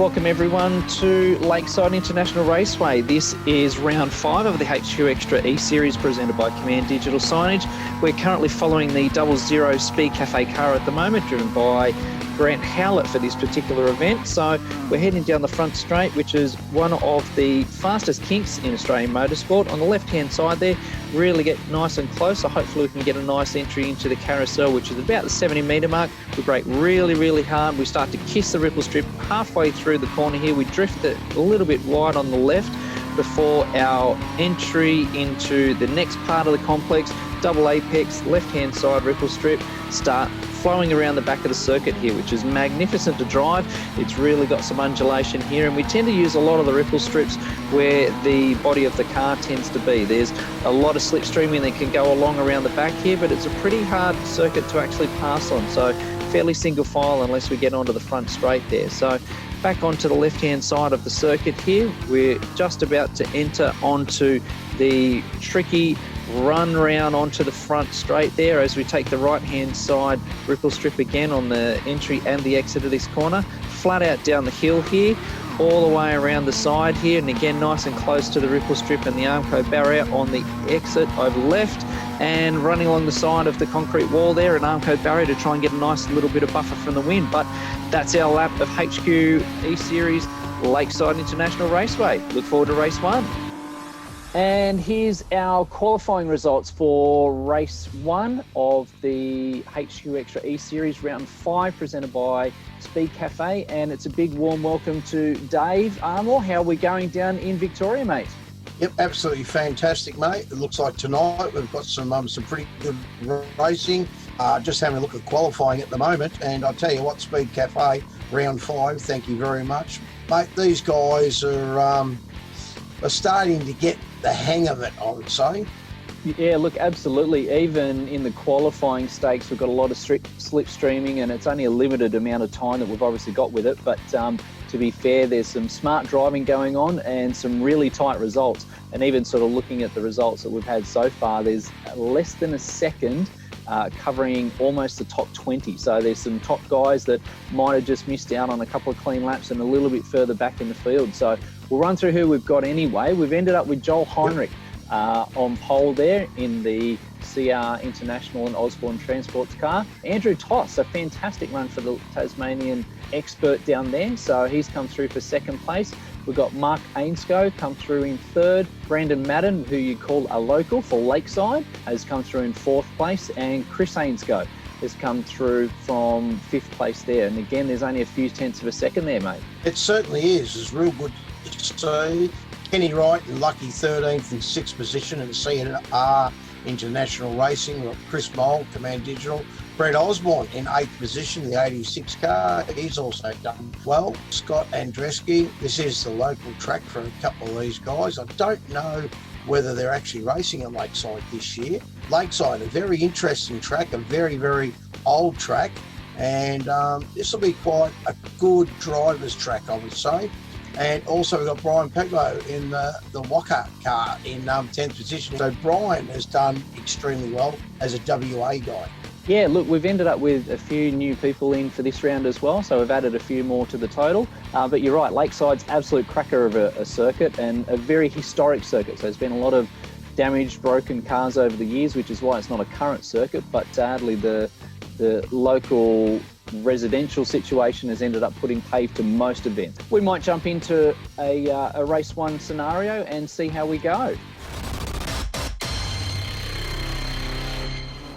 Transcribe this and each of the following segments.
Welcome everyone to Lakeside International Raceway. This is round 5 of the HQXtra Eseries presented by Command Digital Signage. We're currently following the 00 Speedcafe car at the moment, driven by Grant Howlett for this particular event. So we're heading down the front straight, which is one of the fastest kinks in Australian motorsport. On the left-hand side there, really get nice and close. So hopefully we can get a nice entry into the carousel, which is about the 70-metre mark. We brake really, really hard. We start to kiss the ripple strip halfway through the corner here. We drift it a little bit wide on the left before our entry into the next part of the complex. Double apex, left-hand side ripple strip, start flowing around the back of the circuit here, which is magnificent to drive. It's really got some undulation here, and we tend to use a lot of the ripple strips where the body of the car tends to be. There's a lot of slipstreaming that can go along around the back here, but it's a pretty hard circuit to actually pass on, so fairly single file unless we get onto the front straight there. So back onto the left-hand side of the circuit here, we're just about to enter onto the tricky run round onto the front straight there as we take the right-hand side ripple strip again on the entry and the exit of this corner. Flat out down the hill here, all the way around the side here, and again nice and close to the ripple strip and the Armco barrier on the exit over left, and running along the side of the concrete wall there, an Armco barrier to try and get a nice little bit of buffer from the wind. But that's our lap of HQ E-Series Lakeside International Raceway. Look forward to race 1. And here's our qualifying results for race 1 of the HQXtra Eseries round 5 presented by Speedcafe, and it's a big warm welcome to Dave Armour. How are we going down in Victoria, mate? Yep, absolutely fantastic, mate. It looks like tonight we've got some pretty good racing. Just having a look at qualifying at the moment, and I'll tell you what, Speedcafe round 5, thank you very much, mate. These guys are starting to get the hang of it, I would say. Yeah, look, absolutely. Even in the qualifying stakes, we've got a lot of slipstreaming, and it's only a limited amount of time that we've obviously got with it. But to be fair, there's some smart driving going on and some really tight results. And even sort of looking at the results that we've had so far, there's less than a second covering almost the top 20. So there's some top guys that might have just missed out on a couple of clean laps and a little bit further back in the field. So we'll run through who we've got anyway. We've ended up with Joel Heinrich on pole there in the CR International and Osborne Transports car. Andrew Toss, a fantastic run for the Tasmanian expert down there. So he's come through for second place. We've got Mark Ainscough come through in third. Brandon Madden, who you call a local for Lakeside, has come through in fourth place. And Chris Ainscough has come through from fifth place there. And again, there's only a few tenths of a second there, mate. It certainly is. It's real good to see. Kenny Wright in lucky 13th and 6th position in CR International Racing. We've got Chris Mole, Command Digital. Brett Osborne in 8th position, the 86 car. He's also done well. Scott Andreski. This is the local track for a couple of these guys. I don't know whether they're actually racing at Lakeside this year. Lakeside, a very interesting track, a very, very old track. And this will be quite a good driver's track, I would say. And also we've got Brian Peglo in the Walker car in 10th position. So Brian has done extremely well as a WA guy. Yeah, look, we've ended up with a few new people in for this round as well, so we've added a few more to the total. But you're right, Lakeside's absolute cracker of a circuit, and a very historic circuit. So there's been a lot of damaged, broken cars over the years, which is why it's not a current circuit, but sadly the local residential situation has ended up putting pave to most events. We might jump into a race 1 scenario and see how we go.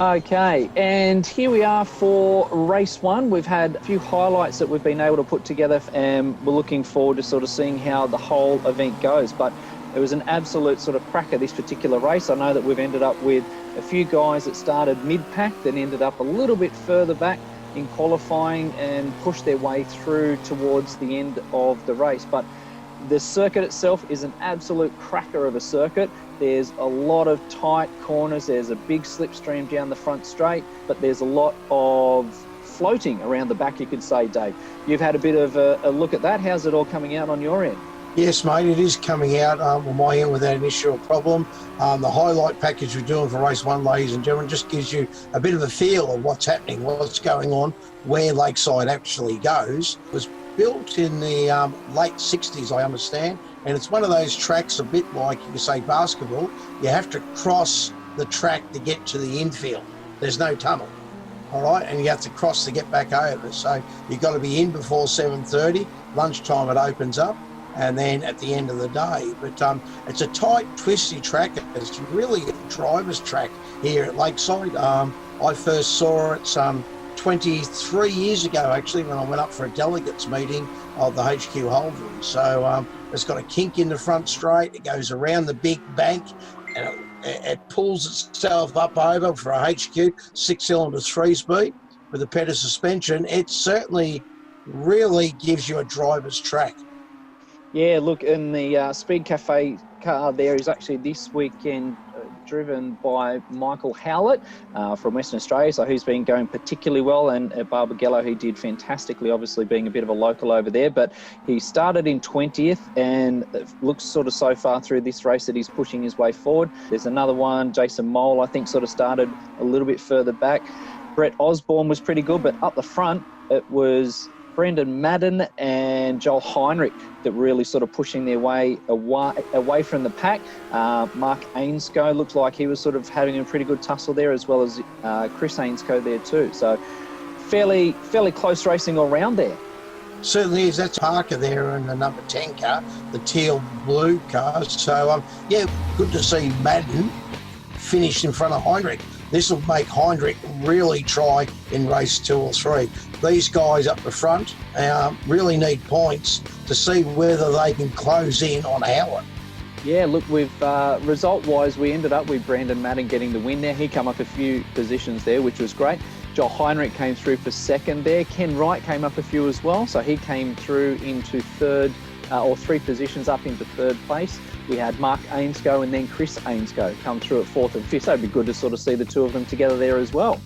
Okay, and here we are for race 1. We've had a few highlights that we've been able to put together, and we're looking forward to sort of seeing how the whole event goes. But it was an absolute sort of cracker, this particular race. I know that we've ended up with a few guys that started mid-pack that ended up a little bit further back in qualifying and pushed their way through towards the end of the race. But the circuit itself is an absolute cracker of a circuit. There's a lot of tight corners. There's a big slipstream down the front straight, but there's a lot of floating around the back, you could say, Dave. You've had a bit of a look at that. How's it all coming out on your end? Yes, mate, it is coming out on my end without an issue or problem. The highlight package we're doing for race 1, ladies and gentlemen, just gives you a bit of a feel of what's happening, what's going on, where Lakeside actually goes. It was built in the late 60s, I understand, and it's one of those tracks a bit like, you could say, basketball. You have to cross the track to get to the infield. There's no tunnel, all right, and you have to cross to get back over. So you've got to be in before 7:30. Lunchtime it opens up, and then at the end of the day. But it's a tight, twisty track. It's really a driver's track here at Lakeside. I first saw it 23 years ago, actually, when I went up for a delegates meeting of the HQ Holden. So it's got a kink in the front straight. It goes around the big bank, and it pulls itself up over for a HQ 6-cylinder 3-speed with a pedal suspension. It certainly really gives you a driver's track. Yeah, look, in the Speedcafe car there is actually this weekend driven by Michael Howlett from Western Australia, so he's been going particularly well, and Barbara Gello, who did fantastically, obviously being a bit of a local over there, but he started in 20th, and it looks sort of so far through this race that he's pushing his way forward. There's another one, Jason Mole, I think sort of started a little bit further back. Brett Osborne was pretty good, but up the front it was Brendan Madden and Joel Heinrich that really sort of pushing their way away from the pack. Mark Ainscough looked like he was sort of having a pretty good tussle there, as well as Chris Ainscough there too. So fairly close racing all round there. Certainly is. That's Parker there in the number 10 car, the teal blue car. So yeah, good to see Madden finished in front of Heinrich. This will make Heinrich really try in race 2 or 3. These guys up the front really need points to see whether they can close in on Howard. Yeah, look, result-wise, we ended up with Brandon Madden getting the win there. He came up a few positions there, which was great. Joel Heinrich came through for second there. Ken Wright came up a few as well, so he came through into third, or 3 positions up into third place. We had Mark Ainscough and then Chris Ainscough come through at 4th and 5th. So it'd be good to sort of see the 2 of them together there as well.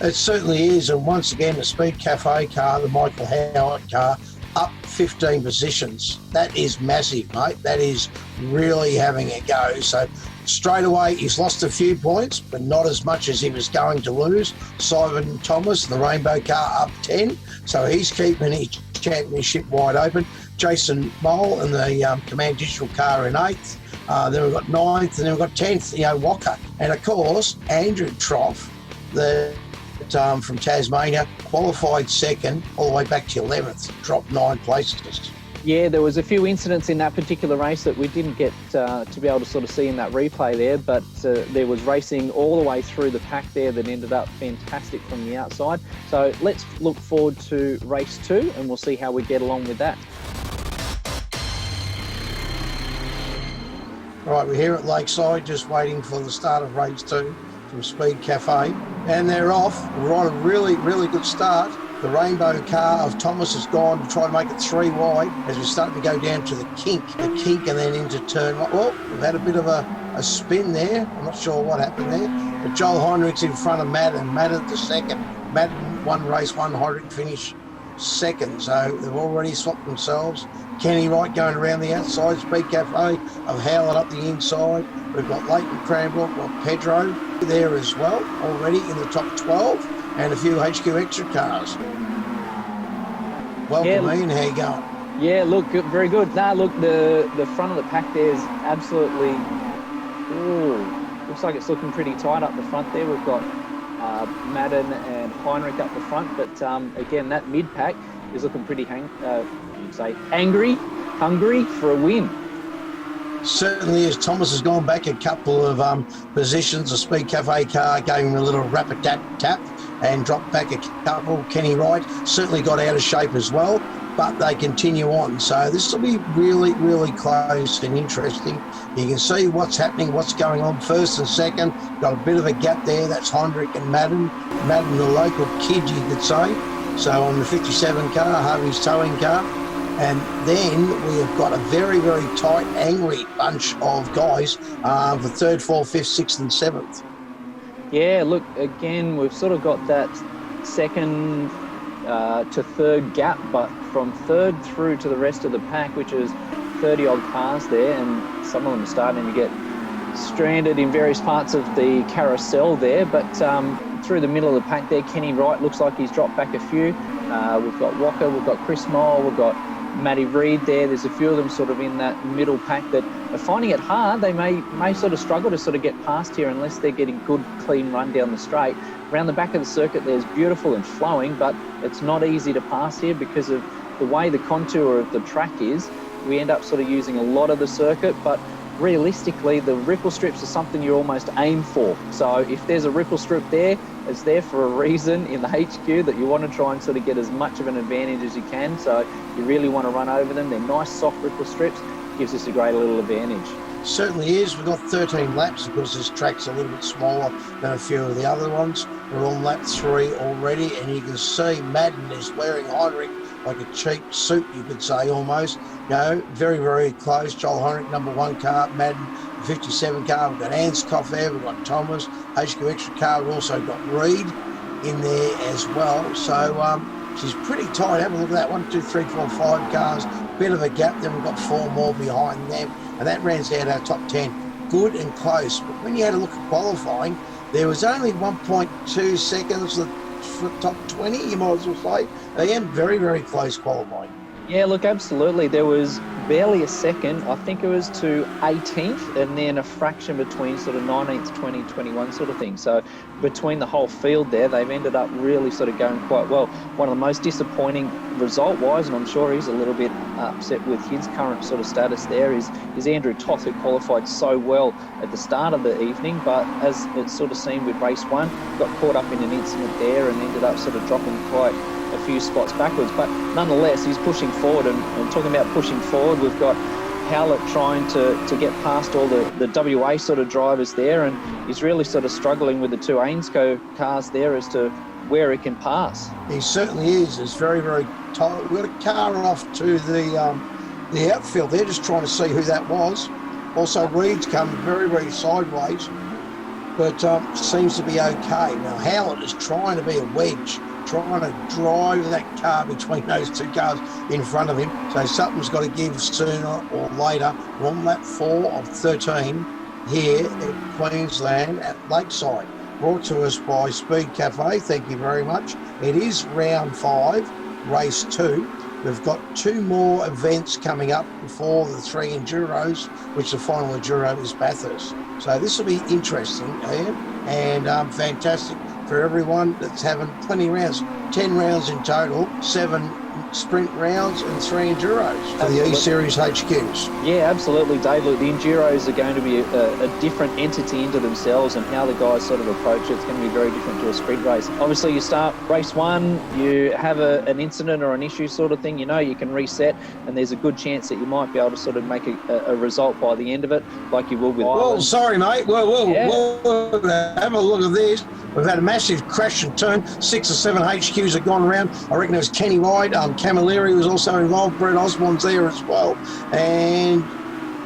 It certainly is. And once again, the Speedcafe car, the Michael Howard car, up 15 positions. That is massive, mate. That is really having a go. So straight away, he's lost a few points, but not as much as he was going to lose. Simon Thomas, the Rainbow car, up 10. So he's keeping his championship wide open. Jason Mole and the Command Digital car in 8th. Then we've got 9th, and then we've got 10th, Walker. And of course, Andrew Troff, from Tasmania, qualified 2nd all the way back to 11th, dropped 9 places. Yeah, there was a few incidents in that particular race that we didn't get to be able to sort of see in that replay there, but there was racing all the way through the pack there that ended up fantastic from the outside. So let's look forward to race 2 and we'll see how we get along with that. Right, we're here at Lakeside just waiting for the start of race 2 from Speedcafe, and they're off. We're on a really, really good start. The Rainbow car of Thomas has gone to try to make it 3 wide as we're starting to go down to the kink and then into turn 1. Well, we've had a bit of a spin there. I'm not sure what happened there, but Joel Heinrich's in front of Madden. Madden the second. Madden won race 1, Heinrich finished 2nd, so they've already swapped themselves. Kenny Wright going around the outside, Speedcafe of Howlett up the inside. We've got Leighton Cranbrook, we've got Pedro there as well, already in the top 12, and a few HQXtra cars. Welcome, Ian, how you going? Yeah, look, very good. Nah, look, the front of the pack there is absolutely, looks like it's looking pretty tight up the front there. We've got Madden and Heinrich up the front, but again, that mid-pack is looking pretty hungry for a win. Certainly is. Thomas has gone back a couple of positions. The Speedcafe car gave him a little rapid tap and dropped back a couple. Kenny Wright certainly got out of shape as well, but they continue on. So this will be really, really close and interesting. You can see what's happening, what's going on. 1st and 2nd, got a bit of a gap there. That's Heinrich and Madden. Madden, the local kid, you could say. So on the 57 car, Harvey's towing car. And then we have got a very, very tight, angry bunch of guys for 3rd, 4th, 5th, 6th and 7th. Yeah, look, again, we've sort of got that 2nd to 3rd gap, but from 3rd through to the rest of the pack, which is 30-odd cars there, and some of them are starting to get stranded in various parts of the carousel there, but through the middle of the pack there, Kenny Wright looks like he's dropped back a few. We've got Walker, we've got Chris Mole, we've got Matty Reid there. There's a few of them sort of in that middle pack that are finding it hard. They may sort of struggle to sort of get past here unless they're getting good, clean run down the straight. Around the back of the circuit, there's beautiful and flowing, but it's not easy to pass here because of the way the contour of the track is. We end up sort of using a lot of the circuit, but realistically, the ripple strips are something you almost aim for. So if there's a ripple strip there, it's there for a reason in the HQ that you want to try and sort of get as much of an advantage as you can. So you really want to run over them. They're nice, soft ripple strips. Gives us a great little advantage. Certainly is. We've got 13 laps because this track's a little bit smaller than a few of the other ones. We're on lap 3 already, and you can see Madden is wearing Heinrich like a cheap suit, you could say, almost. You know, very, very close. Joel Heinrich, number 1 car. Madden, 57 car. We've got Anscoff there. We've got Thomas. HQXtra car. We've also got Reid in there as well. So she's pretty tight. Have a look at that. 1, 2, 3, 4, 5 cars. Bit of a gap. Then we've got 4 more behind them. And that rounds out our top 10. Good and close. But when you had a look at qualifying, there was only 1.2 seconds for top 20, you might as well say. Again, very, very close qualifying. Yeah, look, absolutely. There was barely a second. I think it was to 18th and then a fraction between sort of 19th, 20, 21 sort of thing. So between the whole field there, they've ended up really sort of going quite well. One of the most disappointing result-wise, and I'm sure he's a little bit upset with his current sort of status there, is Andrew Toth, who qualified so well at the start of the evening, but as it sort of seemed with race 1, got caught up in an incident there and ended up sort of dropping quite a few spots backwards. But nonetheless, he's pushing forward, and talking about pushing forward, we've got Howlett trying to get past all the WA sort of drivers there, and he's really sort of struggling with the 2 Ainsco cars there as to where he can pass. He certainly is. It's very, very tight. We've got a car off to the outfield. They're just trying to see who that was. Also, Reid's come very, very sideways, but seems to be okay. Now, Howlett is trying to be a wedge, trying to drive that car between those 2 cars in front of him. So something's got to give sooner or later. We're on lap 4 of 13 here at Queensland at Lakeside. Brought to us by Speedcafe. Thank you very much. It is round 5, race 2. We've got 2 more events coming up before the 3 Enduros, which the final Enduro is Bathurst. So this will be interesting, and fantastic for everyone that's having plenty of rounds. 10 rounds in total, 7 sprint rounds and 3 Enduros for the E-Series HQs. Yeah, absolutely, Dave. Look, the Enduros are going to be a different entity into themselves, and how the guys sort of approach it's going to be very different to a sprint race. Obviously, you start race 1, you have an incident or an issue sort of thing, you know you can reset, and there's a good chance that you might be able to sort of make a result by the end of it, like you will with Well, sorry, mate. Whoa, have a look at this. We've had a massive crash and turn. 6 or 7 HQs have gone around. I reckon it was Kenny White. Camilleri was also involved. Brett Osborne's there as well. And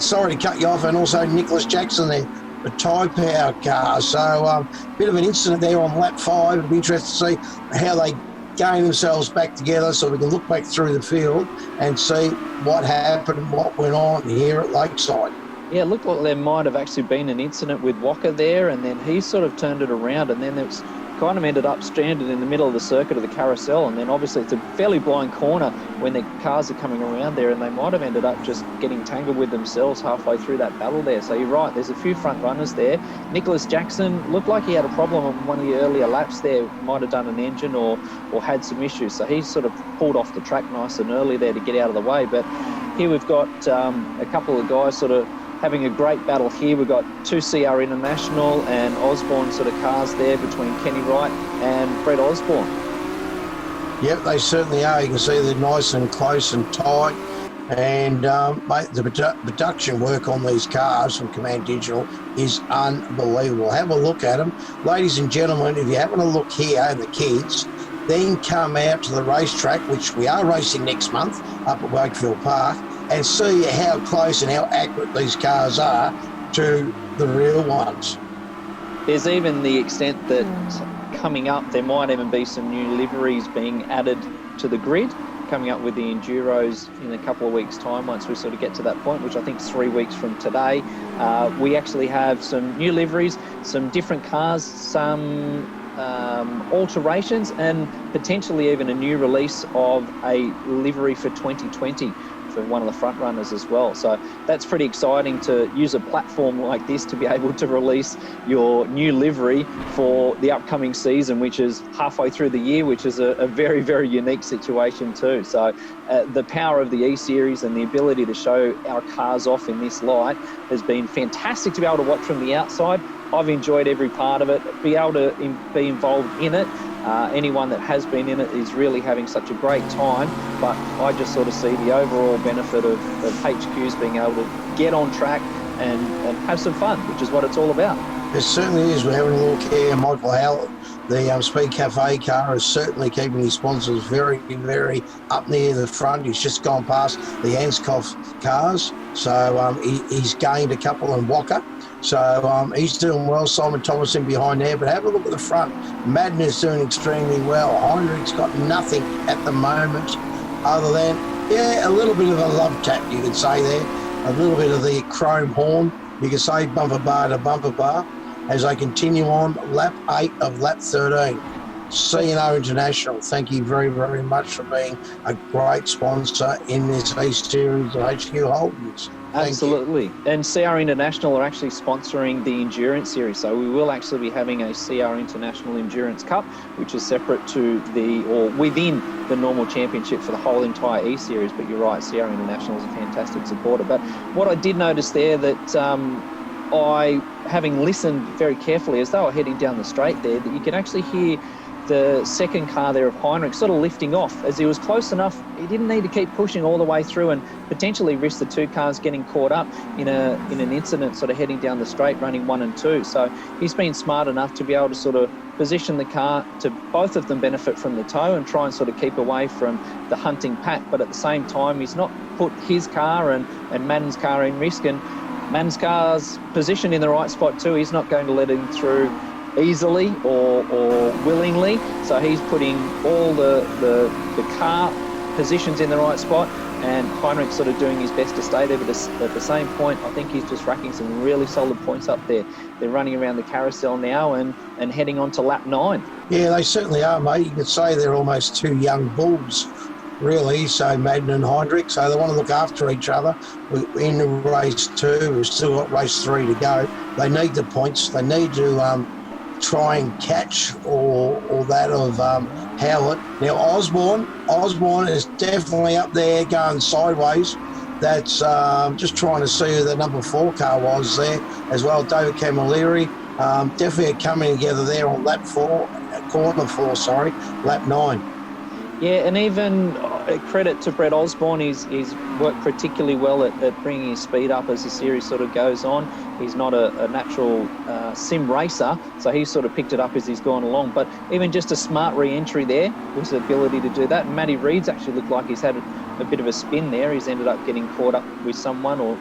sorry to cut you off. And also Nicholas Jackson there, the Tyre Power car. So bit of an incident there on lap 5. It'll be interesting to see how they gain themselves back together so we can look back through the field and see what happened and what went on here at Lakeside. Yeah, it looked like there might have actually been an incident with Walker there, and then he sort of turned it around, and then it was kind of ended up stranded in the middle of the circuit of the carousel. And then obviously it's a fairly blind corner when the cars are coming around there, and they might have ended up just getting tangled with themselves halfway through that battle there. So you're right, there's a few front runners there. Nicholas Jackson looked like he had a problem on one of the earlier laps there, might have done an engine or had some issues. So he sort of pulled off the track nice and early there to get out of the way. But here we've got a couple of guys sort of having a great battle here. We've got 2 CR International and Osborne sort of cars there between Kenny Wright and Brett Osborne. Yep, they certainly are. You can see they're nice and close and tight. And mate, the production work on these cars from Command Digital is unbelievable. Have a look at them. Ladies and gentlemen, if you're having a look here and the kids, then come out to the racetrack, which we are racing next month up at Wakefield Park, and see how close and how accurate these cars are to the real ones. There's even the extent that coming up, there might even be some new liveries being added to the grid, coming up with the Enduros in a couple of weeks' time once we sort of get to that point, which I think is 3 weeks from today. We actually have some new liveries, some different cars, some alterations and potentially even a new release of a livery for 2020 for one of the front runners as well. So that's pretty exciting to use a platform like this to be able to release your new livery for the upcoming season, which is halfway through the year, which is a very, very unique situation too. So the power of the E-Series and the ability to show our cars off in this light has been fantastic to be able to watch from the outside. I've enjoyed every part of it, be able to be involved in it. Anyone that has been in it is really having such a great time, but I just sort of see the overall benefit of HQs being able to get on track and have some fun, which is what it's all about. It certainly is. We're having a look here. Michael Howell, the Speed Cafe car, is certainly keeping his sponsors very, very up near the front. He's just gone past the Anscoff cars, so he's gained a couple in Walker. So he's doing well. Simon Thomason behind there, but have a look at the front. Madden is doing extremely well. Heinrich's got nothing at the moment other than, a little bit of a love tap, you could say there. A little bit of the chrome horn, you could say bumper bar to bumper bar, as they continue on lap 8 of lap 13. CNO International, thank you very, very much for being a great sponsor in this E-Series of HQ Holdens. Absolutely. And CR International are actually sponsoring the Endurance Series. So we will actually be having a CR International Endurance Cup, which is separate to within the normal championship for the whole entire E-Series. But you're right, CR International is a fantastic supporter. But what I did notice there that having listened very carefully as they were heading down the straight there, that you could actually hear the second car there of Heinrich sort of lifting off. As he was close enough, he didn't need to keep pushing all the way through and potentially risk the two cars getting caught up in an incident sort of heading down the straight, running 1 and 2. So he's been smart enough to be able to sort of position the car to both of them benefit from the tow and try and sort of keep away from the hunting pack. But at the same time, he's not put his car and Madden's car in risk, and Madden's car's positioned in the right spot too. He's not going to let him through easily or willingly, so he's putting all the car positions in the right spot, and Heinrich's sort of doing his best to stay there, but at the same point I think he's just racking some really solid points up there. They're running around the carousel now and heading on to lap 9. Yeah, they certainly are, mate. You could say they're almost two young bulls, really, so Madden and Heinrich, so they want to look after each other. We're in race 2, we've still got race 3 to go. They need the points, they need to try and catch or that of Howard. Now Osborne is definitely up there going sideways. That's just trying to see who the number 4 car was there as well. David Camilleri definitely coming together there on lap 4, corner 4, lap 9. Yeah, and even credit to Brett Osborne, he's worked particularly well at bringing his speed up as the series sort of goes on. He's not a natural sim racer, so he's sort of picked it up as he's gone along. But even just a smart re-entry there with the ability to do that. And Matty Reed's actually looked like he's had a bit of a spin there. He's ended up getting caught up with someone or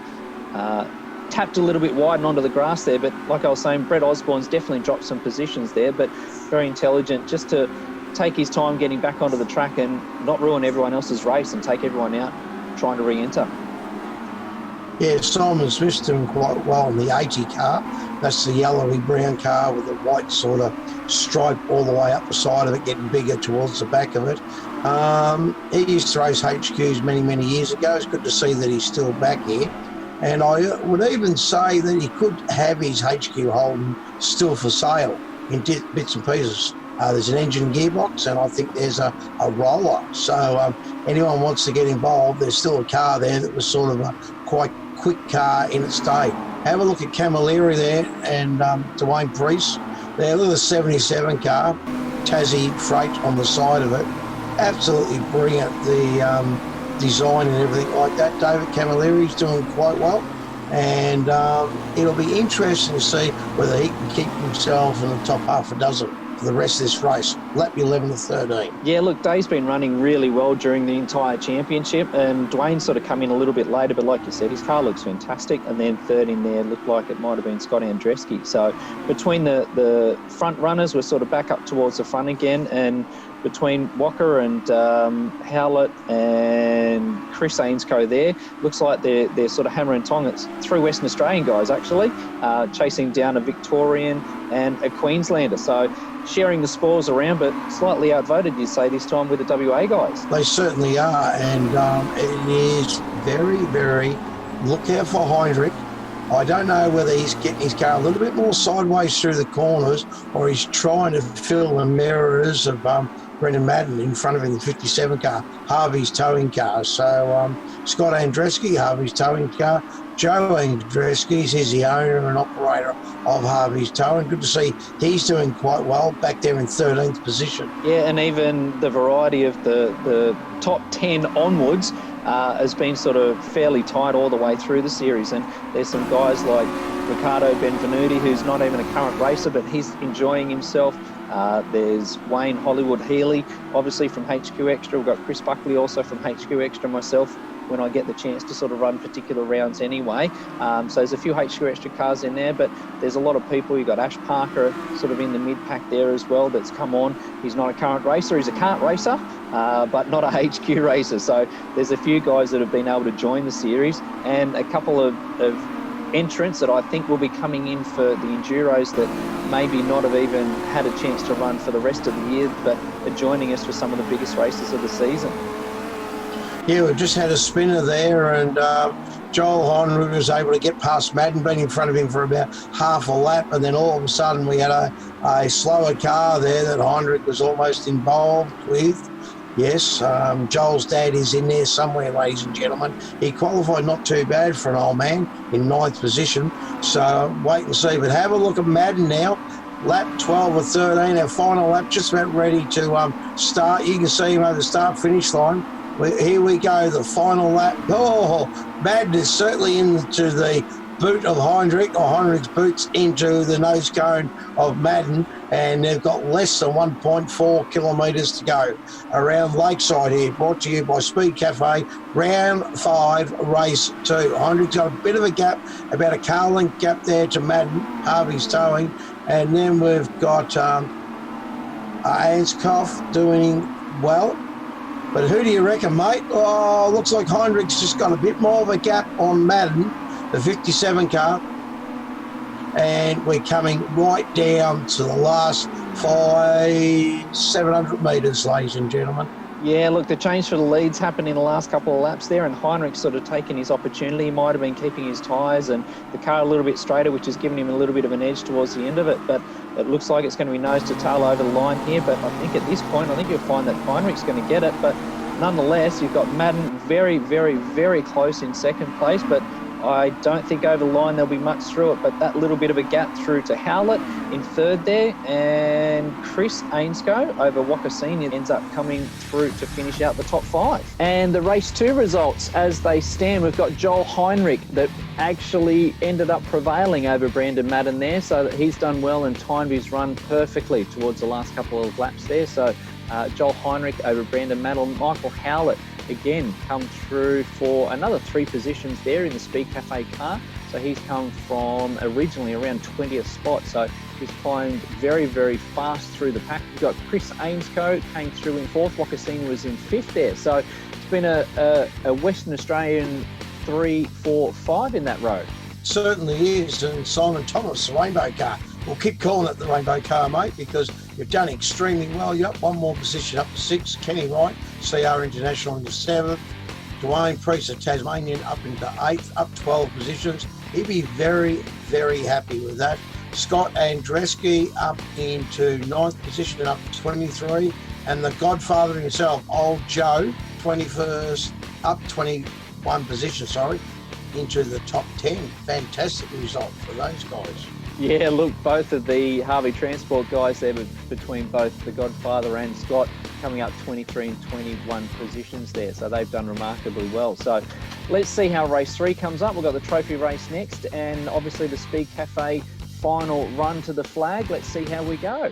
tapped a little bit wide and onto the grass there. But like I was saying, Brett Osborne's definitely dropped some positions there, but very intelligent just to take his time getting back onto the track and not ruin everyone else's race and take everyone out trying to re-enter. Yeah, Simon Smith's doing quite well in the 80 car. That's the yellowy brown car with the white sort of stripe all the way up the side of it, getting bigger towards the back of it. He used to race HQs many, many years ago. It's good to see that he's still back here. And I would even say that he could have his HQ Holden still for sale in bits and pieces. There's an engine gearbox, and I think there's a roller. So anyone wants to get involved, there's still a car there that was sort of a quite quick car in its day. Have a look at Camilleri there and Dwayne Priest. There, look at the 77 car, Tassie Freight on the side of it. Absolutely brilliant, the design and everything like that. David Camilleri's doing quite well. And it'll be interesting to see whether he can keep himself in the top half a dozen for the rest of this race, lap 11 to 13. Yeah, look, Dave's been running really well during the entire championship, and Dwayne sort of come in a little bit later, but like you said, his car looks fantastic, and then third in there looked like it might have been Scott Andreski. So between the front runners, we're sort of back up towards the front again, and between Walker and Howlett and Chris Ainscoe there. Looks like they're sort of hammer and tong. It's 3 Western Australian guys, actually, chasing down a Victorian and a Queenslander. So sharing the spoils around, but slightly outvoted, you'd say, this time with the WA guys. They certainly are, and it is very, very... Look out for Heinrich. I don't know whether he's getting his car a little bit more sideways through the corners or he's trying to fill the mirrors of Brendan Madden in front of him, the 57 car, Harvey's towing car. So Scott Andreski, Harvey's towing car. Joe Andreski is the owner and operator of Harvey's Towing. Good to see he's doing quite well back there in 13th position. Yeah, and even the variety of the top 10 onwards has been sort of fairly tight all the way through the series. And there's some guys like Ricardo Benvenuti, who's not even a current racer, but he's enjoying himself. There's Wayne Hollywood Healy, obviously from HQXtra. We've got Chris Buckley also from HQXtra, myself, when I get the chance to sort of run particular rounds anyway. So there's a few HQXtra cars in there, but there's a lot of people. You've got Ash Parker sort of in the mid-pack there as well that's come on. He's not a current racer, he's a kart racer, but not a HQ racer. So there's a few guys that have been able to join the series, and a couple of entrants that I think will be coming in for the Enduros that maybe not have even had a chance to run for the rest of the year, but are joining us for some of the biggest races of the season. Yeah, we've just had a spinner there, and Joel Heinrich was able to get past Madden, been in front of him for about half a lap, and then all of a sudden we had a slower car there that Heinrich was almost involved with. Yes, Joel's dad is in there somewhere, ladies and gentlemen. He qualified not too bad for an old man in 9th position. So wait and see. But have a look at Madden now. Lap 12 or 13, our final lap, just about ready to start. You can see him over the start-finish line. Here we go, the final lap. Oh, Madden is certainly into the boot of Heinrich, or Heinrich's boots into the nose cone of Madden, and they've got less than 1.4 kilometres to go around Lakeside here, brought to you by Speedcafe, round 5, race 2. Heinrich's got a bit of a gap, about a car length gap there to Madden, Harvey's Towing, and then we've got Anscoff doing well. But who do you reckon, mate? Oh, looks like Heinrich's just got a bit more of a gap on Madden, the 57 car. And we're coming right down to the last 700 metres, ladies and gentlemen. Yeah, look, the change for the leads happened in the last couple of laps there, and Heinrich's sort of taken his opportunity. He might have been keeping his tyres and the car a little bit straighter, which has given him a little bit of an edge towards the end of it. But it looks like it's going to be nose to tail over the line here. But I think at this point, I think you'll find that Heinrich's going to get it. But nonetheless, you've got Madden very, very, very close in second place. But I don't think over the line there'll be much through it, but that little bit of a gap through to Howlett in third there, and Chris Ainscoe over Walker Senior ends up coming through to finish out the top 5. And the race 2 results as they stand, we've got Joel Heinrich that actually ended up prevailing over Brandon Madden there, so that he's done well and timed his run perfectly towards the last couple of laps there. So Joel Heinrich over Brandon Madden. Michael Howlett again come through for another 3 positions there in the Speedcafe car. So he's come from originally around 20th spot. So he's climbed very, very fast through the pack. We've got Chris Ainscoe came through in 4th. Walker Senior was in 5th there. So it's been a Western Australian 3, 4, 5 in that row. Certainly is. And Simon Thomas, the Rainbow car. We'll keep calling it the Rainbow car, mate, because you've done extremely well. You're up 1 more position, up to 6. Kenny Wright, CR International, into 7th. Dwayne Priest of Tasmanian up into 8th, up 12 positions. He'd be very, very happy with that. Scott Andreski up into 9th position and up to 23. And the Godfather himself, Old Joe, 21st, up 21 position, into the top 10. Fantastic result for those guys. Yeah, look, both of the Harvey Transport guys there, between both the Godfather and Scott, coming up 23 and 21 positions there. So they've done remarkably well. So let's see how race 3 comes up. We've got the trophy race next, and obviously the Speedcafe final run to the flag. Let's see how we go.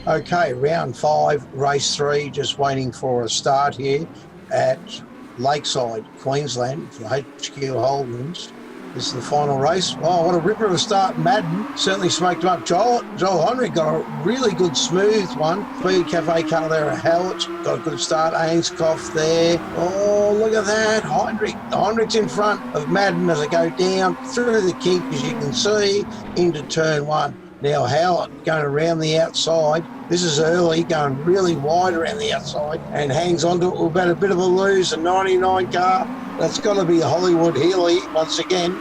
Okay, round 5, race 3, just waiting for a start here at Lakeside, Queensland, for HQ Holdens. This is the final race. Oh, what a ripper of a start. Madden certainly smoked him up. Joel Heinrich got a really good smooth one. Speedcafe car there at Howard. Got a good start. Ainscough there. Oh, look at that. Heinrich's in front of Madden as they go down through the kink, as you can see, into turn one. Now Howard going around the outside. This is early, going really wide around the outside and hangs on to it. We've got a bit of a lose, a 99 car. That's got to be Hollywood Healy once again.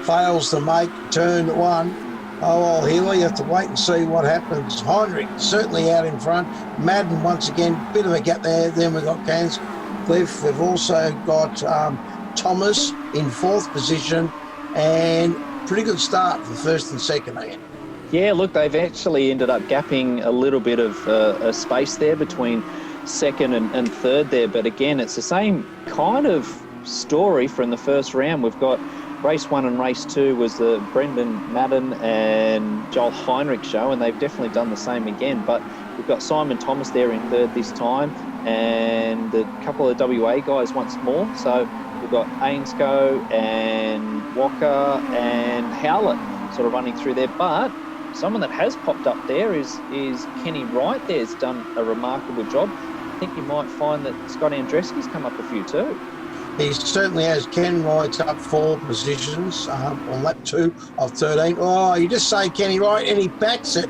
Fails to make turn one. Oh, well, Healy, you have to wait and see what happens. Heinrich certainly out in front. Madden once again, bit of a gap there. Then we've got Cairnscliff. We've also got Thomas in fourth position, and pretty good start for first and second again. Yeah, look, they've actually ended up gapping a little bit of a space there between second and third there. But again, it's the same kind of story from the first round. We've got race one and race two was the Brendan Madden and Joel Heinrich show, and they've definitely done the same again. But we've got Simon Thomas there in third this time, and a couple of WA guys once more. So we've got Ainscough and Walker and Howlett sort of running through there. But someone that has popped up there is Kenny Wright. There's done a remarkable job. I think you might find that Scott Andreski's come up a few too. He certainly has. Ken Wright's up 4 positions on lap 2 of 13. Oh, you just say Kenny Wright, and he backs it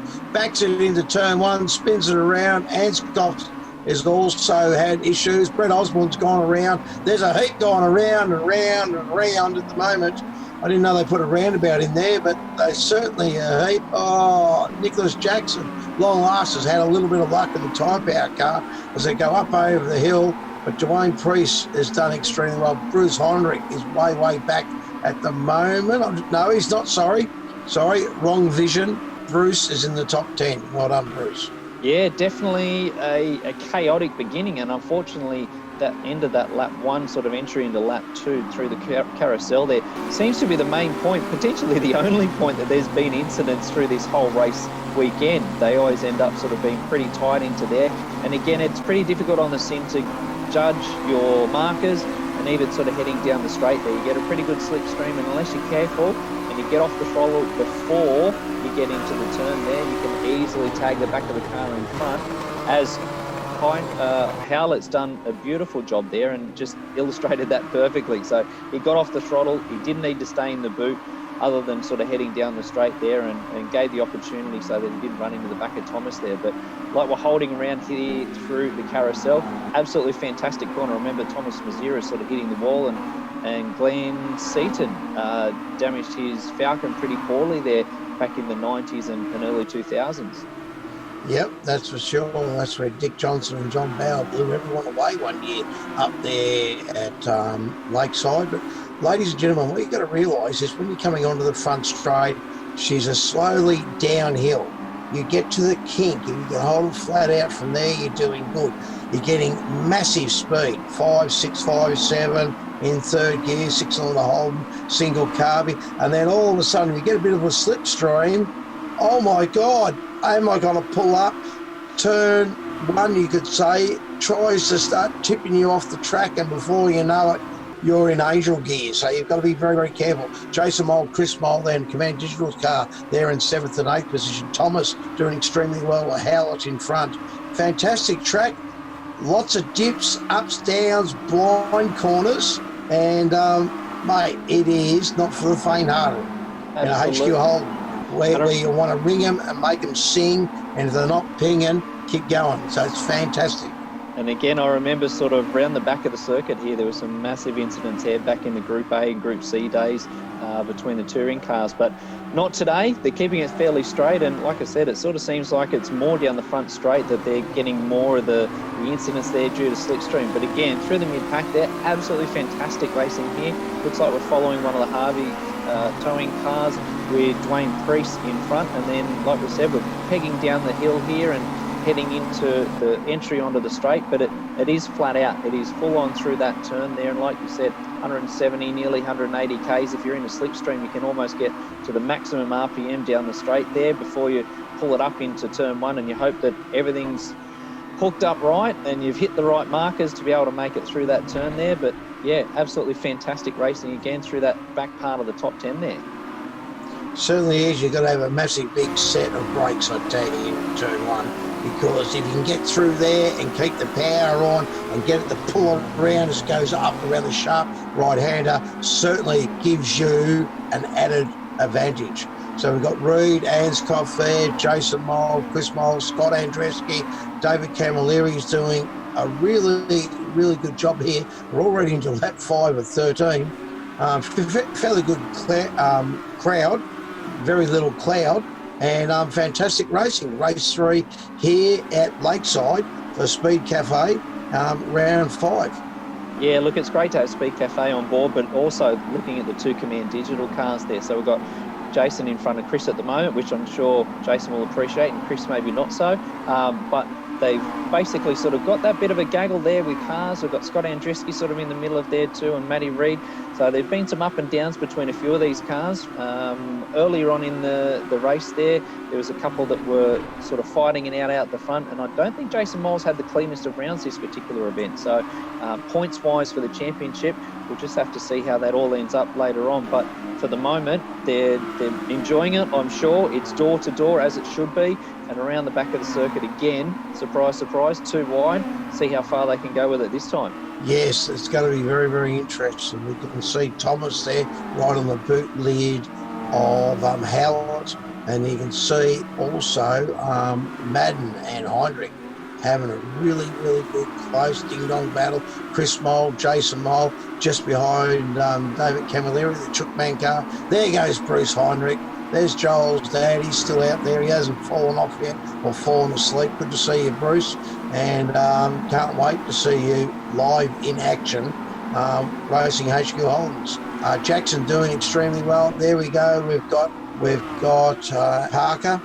into turn one, spins it around. Anscoff has also had issues. Brett Osborne's gone around. There's a heat going around and round and round at the moment. I didn't know they put a roundabout in there, but they certainly a heap. Oh, Nicholas Jackson, long last, has had a little bit of luck in the type out car as they go up over the hill. But Dwayne Priest has done extremely well. Bruce Heinrich is way back at the moment. No, he's not. Sorry, wrong vision. Bruce is in the top 10. Well done, Bruce. Yeah, definitely a chaotic beginning, and unfortunately that end of that lap one sort of entry into lap two through the carousel there seems to be the main point, potentially the only point that there's been incidents through this whole race weekend. They always end up sort of being pretty tight into there, and again it's pretty difficult on the sim to judge your markers, and even sort of heading down the straight there you get a pretty good slipstream, and unless you're careful and you get off the throttle before you get into the turn there, you can easily tag the back of the car in front. As Howlett's done a beautiful job there and just illustrated that perfectly. So he got off the throttle, he didn't need to stay in the boot other than sort of heading down the straight there, and gave the opportunity so that he didn't run into the back of Thomas there. But like we're holding around here through the carousel, absolutely fantastic corner. Remember Thomas Mazira sort of hitting the wall, and Glenn Seaton damaged his Falcon pretty poorly there back in the 90s and early 2000s. Yep, that's for sure. That's where Dick Johnson and John Bauer blew everyone away one year up there at Lakeside. But ladies and gentlemen, what you've got to realise is when you're coming onto the front straight, she's a slowly downhill. You get to the kink, if you can hold it flat out from there, you're doing good. You're getting massive speed, 5, 6, 5, 7 in third gear, 6 on the Holden, single carby, and then all of a sudden you get a bit of a slipstream. Oh my God, am I going to pull up? Turn one, you could say, tries to start tipping you off the track, and before you know it, you're in angel gear. So you've got to be very careful. Jason Mould, Chris Mould, then Command Digital's car there in 7th and 8th position. Thomas doing extremely well with Howlett in front. Fantastic track. Lots of dips, ups, downs, blind corners. And, mate, it is not for the faint-hearted. HQ Holden, where you want to ring them and make them sing, and if they're not pinging, keep going. So it's fantastic. And again, I remember sort of round the back of the circuit here, there were some massive incidents here back in the Group A and Group C days between the touring cars, but not today. They're keeping it fairly straight, and like I said, it sort of seems like it's more down the front straight that they're getting more of the incidents there due to slipstream. But again, through the mid-pack there, absolutely fantastic racing here. Looks like we're following one of the Harvey towing cars with Dwayne Priest in front, and then, like we said, we're pegging down the hill here and heading into the entry onto the straight, but it is flat out. It is full on through that turn there, and like you said, 170, nearly 180 Ks. If you're in a slipstream, you can almost get to the maximum RPM down the straight there before you pull it up into turn one, and you hope that everything's hooked up right and you've hit the right markers to be able to make it through that turn there. But Yeah, absolutely fantastic racing again through that back part of the top 10 there. Certainly is. You've got to have a massive big set of brakes, I tell you, in turn one, because if you can get through there and keep the power on and get it to pull around as it goes up around the sharp right-hander, certainly gives you an added advantage. So we've got Reed, Anscoff there, Jason Mole, Chris Mole, Scott Andreski, David Camilleri is doing a really, really good job here. We're already into lap 5 of 13. Fairly good crowd. Very little cloud, and fantastic racing. Race 3 here at Lakeside for Speed Cafe, round 5. Yeah, look, it's great to have Speedcafe on board, but also looking at the two Command Digital cars there. So we've got Jason in front of Chris at the moment, which I'm sure Jason will appreciate, and Chris maybe not so. But they've basically sort of got that bit of a gaggle there with cars. We've got Scott Andreski sort of in the middle of there too, and Matty Reid. So there've been some up and downs between a few of these cars. Earlier on in the race there was a couple that were sort of fighting it out the front, and I don't think Jason Moles had the cleanest of rounds this particular event. So points-wise for the championship, we'll just have to see how that all ends up later on. But for the moment, they're enjoying it, I'm sure. It's door-to-door, as it should be, and around the back of the circuit again. Surprise, surprise, too wide. See how far they can go with it this time. Yes, it's going to be very, very interesting. We can see Thomas there right on the boot lid of Howlett, and you can see also Madden and Heinrich having a really, really good close ding-dong battle. Chris Mole, Jason Mole, just behind David Camilleri, the Chookman car. There goes Bruce Heinrich. There's Joel's dad. He's still out there. He hasn't fallen off yet or fallen asleep. Good to see you, Bruce. And can't wait to see you live in action racing HQ Holdens. Jackson doing extremely well. There we go. We've got Parker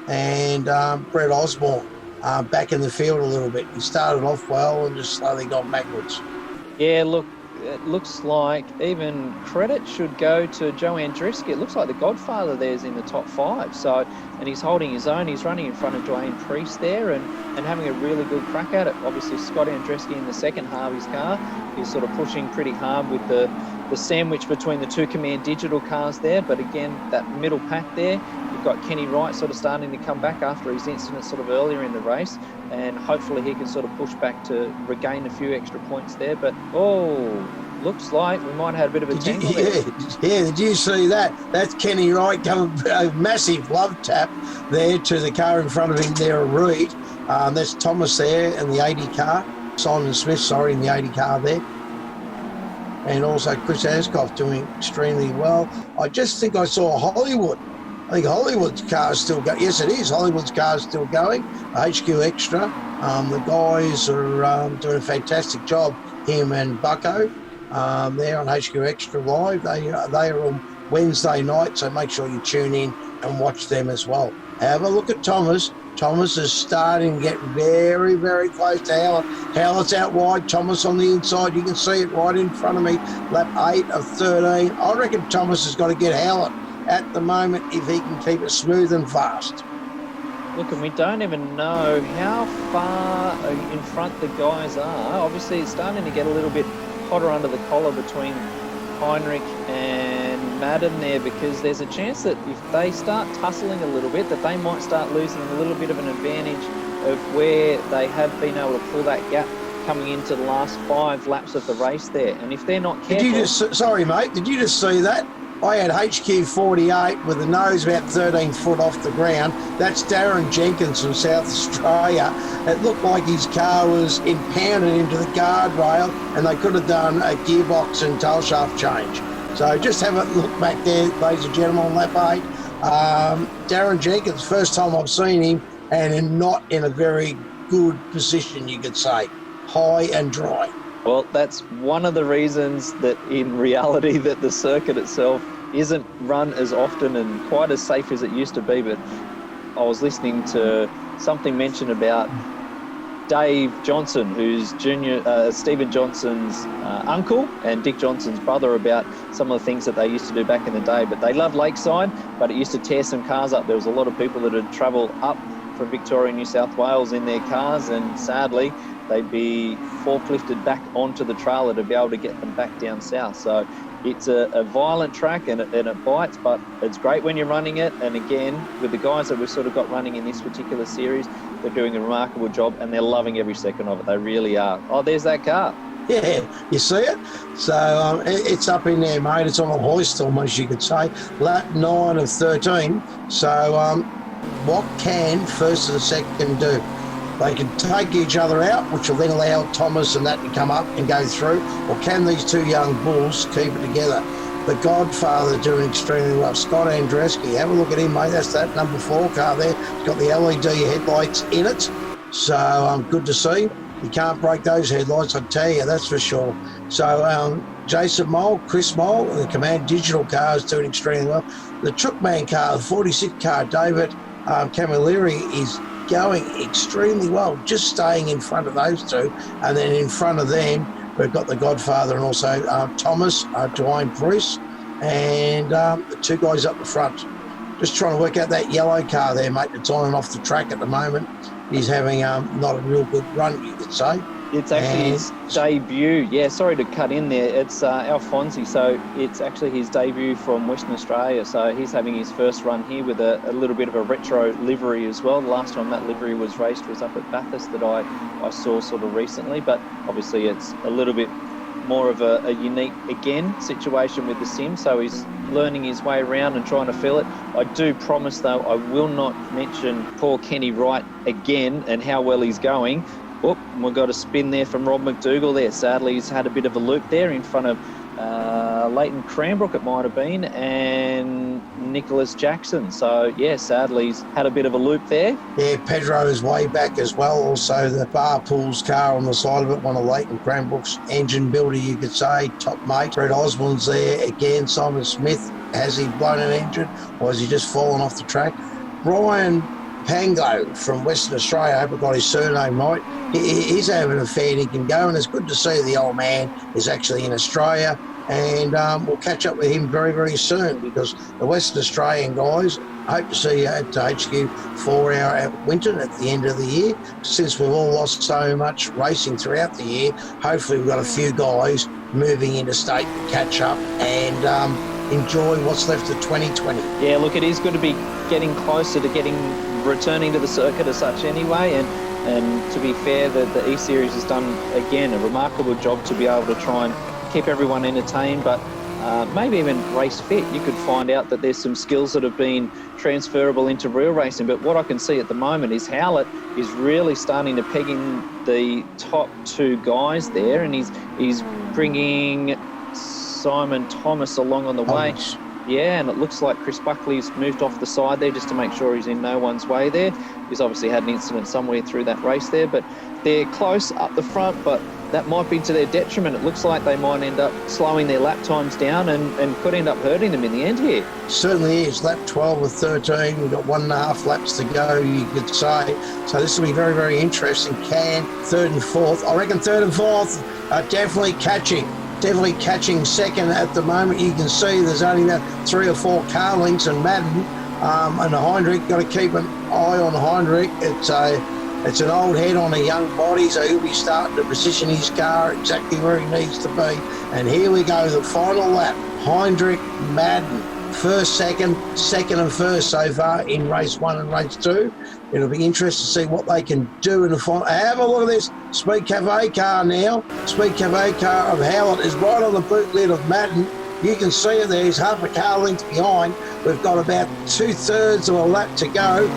and Brett Osborne back in the field a little bit. He started off well and just slowly got backwards. Yeah, look, it looks like even credit should go to Joe Andreski. It looks like the Godfather there's in the top 5. So, and he's holding his own. He's running in front of Dwayne Priest there and having a really good crack at it. Obviously, Scott Andreski in the second Harvey's car. He's sort of pushing pretty hard with the sandwich between the two Command Digital cars there. But again, that middle pack there, you've got Kenny Wright sort of starting to come back after his incident sort of earlier in the race. And hopefully he can sort of push back to regain a few extra points there. But, looks like we might have had a bit of a tangle there. Yeah, did you see that? That's Kenny Wright coming, a massive love tap there to the car in front of him there, Reed. That's Thomas there in the 80 car. Simon Smith, in the 80 car there. And also Chris Ascoff doing extremely well. I just think I saw Hollywood. I think Hollywood's car is still going. Yes, it is. Hollywood's car is still going. HQXtra. The guys are doing a fantastic job, him and Bucko. There on HQXtra Live. They are on Wednesday night, so make sure you tune in and watch them as well. Have a look at Thomas. Thomas is starting to get very, very close to Howlett. Howlett's out wide, Thomas on the inside. You can see it right in front of me. Lap 8 of 13. I reckon Thomas has got to get Howlett at the moment if he can keep it smooth and fast. Look, and we don't even know how far in front the guys are. Obviously, it's starting to get a little bit hotter under the collar between Heinrich and Madden there, because there's a chance that if they start tussling a little bit, that they might start losing a little bit of an advantage of where they have been able to pull that gap coming into the last 5 laps of the race there. And if they're not careful... Did you just see that? I had HQ 48 with the nose about 13 foot off the ground. That's Darren Jenkins from South Australia. It looked like his car was impounded into the guardrail and they could have done a gearbox and tail shaft change. So just have a look back there, ladies and gentlemen, on lap 8. Darren Jenkins, first time I've seen him, and not in a very good position, you could say. High and dry. Well, that's one of the reasons that in reality that the circuit itself isn't run as often and quite as safe as it used to be. But I was listening to something mentioned about Dave Johnson, who's Stephen Johnson's uncle and Dick Johnson's brother, about some of the things that they used to do back in the day. But they loved Lakeside, but it used to tear some cars up. There was a lot of people that would travel up from Victoria, New South Wales in their cars, and sadly, they'd be forklifted back onto the trailer to be able to get them back down south. So it's a violent track and it bites, but it's great when you're running it. And again, with the guys that we've sort of got running in this particular series, they're doing a remarkable job and they're loving every second of it. They really are. Oh, there's that car. Yeah, you see it? So it's up in there, mate. It's on a hoist almost, you could say. Lap 9 of 13. So what can first and second do? They can take each other out, which will then allow Thomas and that to come up and go through. Or can these two young bulls keep it together? The Godfather doing extremely well. Scott Andreski, have a look at him, mate. That's that number 4 car there. It's got the LED headlights in it. So good to see. You can't break those headlights, I tell you, that's for sure. So Jason Mole, Chris Mole, the Command Digital car is doing extremely well. The Truckman car, the 46 car, David Camilleri, is going extremely well, just staying in front of those two. And then in front of them, we've got the Godfather and also Thomas, Dwayne Bruce, and the two guys up the front. Just trying to work out that yellow car there, mate, that's on and off the track at the moment. He's having not a real good run, you could say. It's actually his debut. Yeah, sorry to cut in there. It's Alfonsi. So it's actually his debut from Western Australia. So he's having his first run here with a little bit of a retro livery as well. The last time that livery was raced was up at Bathurst that I saw sort of recently. But obviously it's a little bit more of a unique, again, situation with the sim. So he's learning his way around and trying to feel it. I do promise, though, I will not mention poor Kenny Wright again and how well he's going. Oh, we've got a spin there from Rob McDougall there. Sadly, he's had a bit of a loop there in front of Leighton Cranbrook, it might have been, and Nicholas Jackson. So, yeah, sadly, he's had a bit of a loop there. Yeah, Pedro is way back as well. Also, the Barpool's car on the side of it, one of Leighton Cranbrook's engine builder, you could say, top mate. Brett Osborne's there again. Simon Smith, has he blown an engine or has he just fallen off the track? Brian Pango from Western Australia, I hope I got his surname right. He's having a fair dinkum go, and it's good to see the old man is actually in Australia. And we'll catch up with him very, very soon, because the Western Australian guys, I hope to see you at HQ 4 Hour at Winton at the end of the year. Since we've all lost so much racing throughout the year, hopefully we've got a few guys moving interstate to catch up and enjoy what's left of 2020. Yeah, look, it is good to be getting closer to returning to the circuit as such anyway, and to be fair, the E-Series has done, again, a remarkable job to be able to try and keep everyone entertained, but maybe even race fit. You could find out that there's some skills that have been transferable into real racing, but what I can see at the moment is Howlett is really starting to peg in the top 2 guys there, and he's bringing Simon Thomas along on the way. Yeah, and it looks like Chris Buckley's moved off the side there just to make sure he's in no one's way there. He's obviously had an incident somewhere through that race there, but they're close up the front, but that might be to their detriment. It looks like they might end up slowing their lap times down and could end up hurting them in the end here. Certainly is. Lap 12 of 13. We've got 1.5 laps to go, you could say. So this will be very, very interesting. Can 3rd and 4th. I reckon 3rd and 4th are definitely catching second at the moment. You can see there's only about 3 or 4 car lengths, and Madden and Heinrich, got to keep an eye on Heinrich. It's an old head on a young body, so he'll be starting to position his car exactly where he needs to be. And here we go, the final lap. Heinrich, Madden, first, second and first so far in race 1 and race 2. It'll be interesting to see what they can do in the final. Have a look at this Speedcafe car now. Speedcafe car of Howlett is right on the boot lid of Madden. You can see it there. He's half a car length behind. We've got about 2/3 of a lap to go.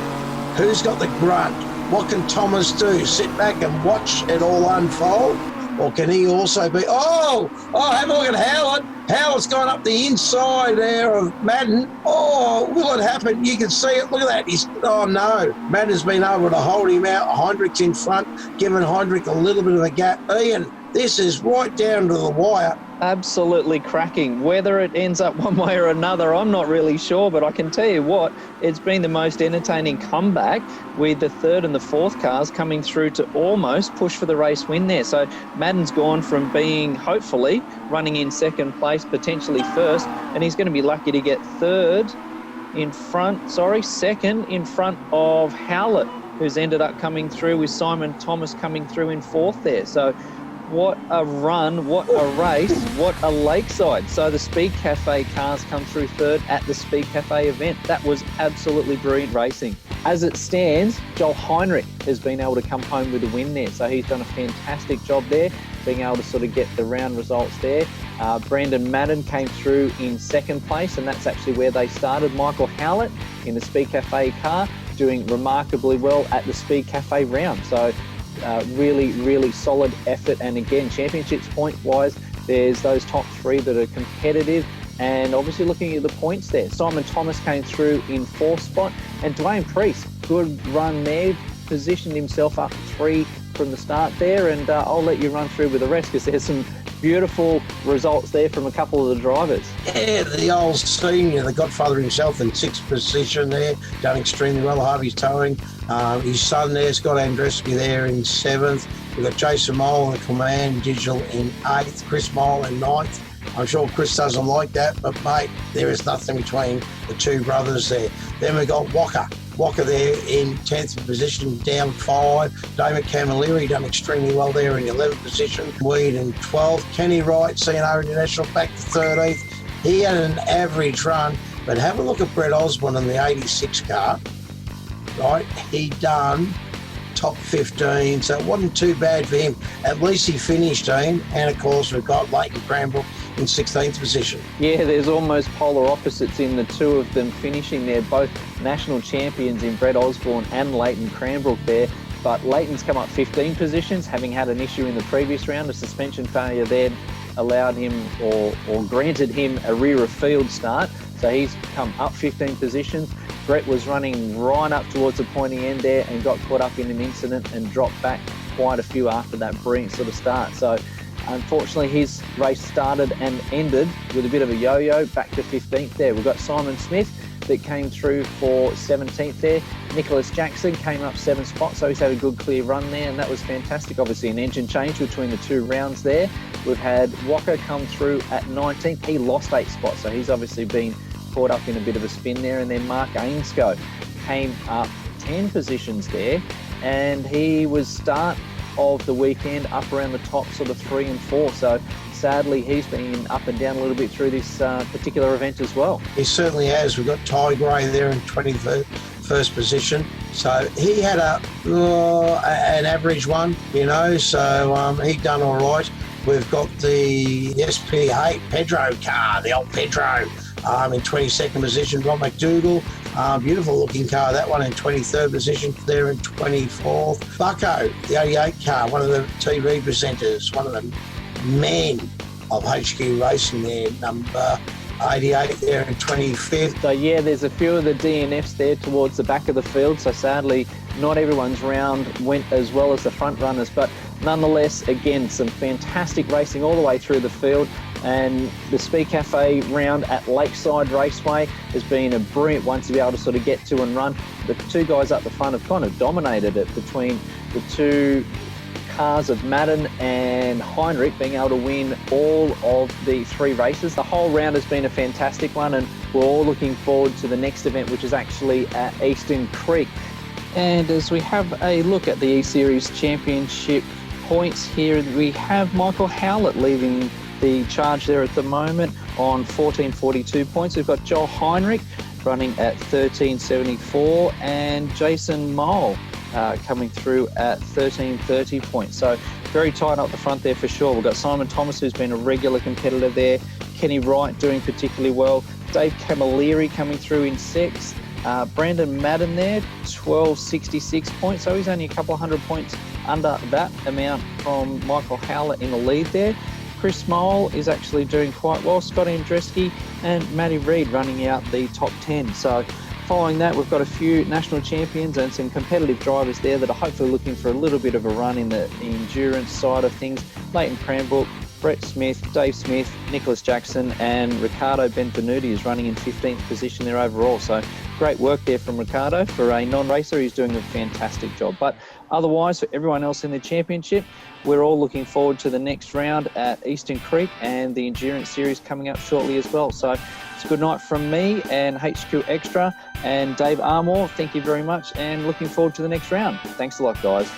Who's got the grunt? What can Thomas do? Sit back and watch it all unfold? Or can he also be... Oh, have a look at Howlett. Howlett's gone up the inside there of Madden. Oh, will it happen? You can see it. Look at that. Oh, no. Madden's been able to hold him out. Heinrich's in front, giving Heinrich a little bit of a gap. Ian, this is right down to the wire. Absolutely cracking. Whether it ends up one way or another, I'm not really sure, but I can tell you what, it's been the most entertaining comeback with the 3rd and the 4th cars coming through to almost push for the race win there. So Madden's gone from being, hopefully, running in 2nd place, potentially 1st, and he's going to be lucky to get 2nd in front of Howlett. who's ended up coming through with Simon Thomas coming through in fourth there. So what a run, what a race, what a Lakeside. So the Speedcafe cars come through third at the Speedcafe event. That was absolutely brilliant racing. As it stands, Joel Heinrich has been able to come home with a win there. So he's done a fantastic job there, being able to sort of get the round results there. Brandon Madden came through in second place, and that's actually where they started. Michael Howlett in the Speedcafe car doing remarkably well at the Speedcafe round. So really, really solid effort. And again, championships point-wise, there's those top three that are competitive. And obviously looking at the points there, Simon Thomas came through in fourth spot, and Dwayne Priest, good run there, positioned himself up 3 from the start there. And I'll let you run through with the rest, because there's some beautiful results there from a couple of the drivers. Yeah, the old senior, the godfather himself, in 6th position there, done extremely well. Harvey's towing. His son there, Scott Andreski, there in 7th. We've got Jason Mole and the Command Digital in 8th, Chris Mole in 9th. I'm sure Chris doesn't like that, but mate, there is nothing between the two brothers there. Then we've got Walker there in 10th position, down 5. David Camilleri done extremely well there in 11th position. Weed in 12th. Kenny Wright, CNO International, back to 13th. He had an average run, but have a look at Brett Osborne in the 86 car, right? He done top 15, so it wasn't too bad for him. At least he finished, Ian. And of course, we've got Leighton Cranbrook in 16th position. Yeah, there's almost polar opposites in the two of them finishing there, both national champions in Brett Osborne and Leighton Cranbrook there. But Leighton's come up 15 positions, having had an issue in the previous round. A suspension failure there allowed him or granted him a rear of field start. So he's come up 15 positions. Brett was running right up towards the pointy end there and got caught up in an incident and dropped back quite a few after that brilliant sort of start. So unfortunately, his race started and ended with a bit of a yo-yo, back to 15th there. We've got Simon Smith that came through for 17th there. Nicholas Jackson came up 7 spots, so he's had a good clear run there, and that was fantastic. Obviously an engine change between the two rounds there. We've had Walker come through at 19th. He lost 8 spots, so he's obviously been caught up in a bit of a spin there. And then Mark Ainscoe came up 10 positions there, and he was start of the weekend up around the top sort of 3 and 4. So sadly, he's been up and down a little bit through this particular event as well. He certainly has. We've got Ty Gray there in 21st position. So he had an average one, you know, so he done all right. We've got the SP8 Pedro car, the old Pedro, in 22nd position. Rob McDougall, beautiful looking car, that one in 23rd position, there in 24th. Bucko, the 88 car, one of the TV presenters, one of the men of HQ Racing there, number 88 there in 25th. So yeah, there's a few of the DNFs there towards the back of the field. So sadly, not everyone's round went as well as the front runners, but nonetheless, again, some fantastic racing all the way through the field. And the Speedcafe round at Lakeside Raceway has been a brilliant one to be able to sort of get to and run. The two guys up the front have kind of dominated it between the two cars of Madden and Heinrich being able to win all of the 3 races. The whole round has been a fantastic one, and we're all looking forward to the next event, which is actually at Eastern Creek. And as we have a look at the E-Series Championship points here, we have Michael Howlett leading the charge there at the moment on 1442 points. We've got Joel Heinrich running at 1374 and Jason Mole coming through at 1330 points. So very tight up the front there for sure. We've got Simon Thomas, who's been a regular competitor there. Kenny Wright doing particularly well. Dave Camilleri coming through in 6th. Brandon Madden there, 1266 points. So he's only a couple of 100 points under that amount from Michael Howlett in the lead there. Chris Mole is actually doing quite well. Scott Andreski and Matty Reid running out the top 10. So following that, we've got a few national champions and some competitive drivers there that are hopefully looking for a little bit of a run in the endurance side of things. Leighton Cranbrook, Brett Smith, Dave Smith, Nicholas Jackson and Ricardo Benvenuti is running in 15th position there overall. So great work there from Ricardo. For a non-racer, he's doing a fantastic job. But otherwise, for everyone else in the championship, we're all looking forward to the next round at Eastern Creek and the Endurance Series coming up shortly as well. So It's good night from me and HQXtra and Dave Armour. Thank you very much and looking forward to the next round. Thanks a lot, guys.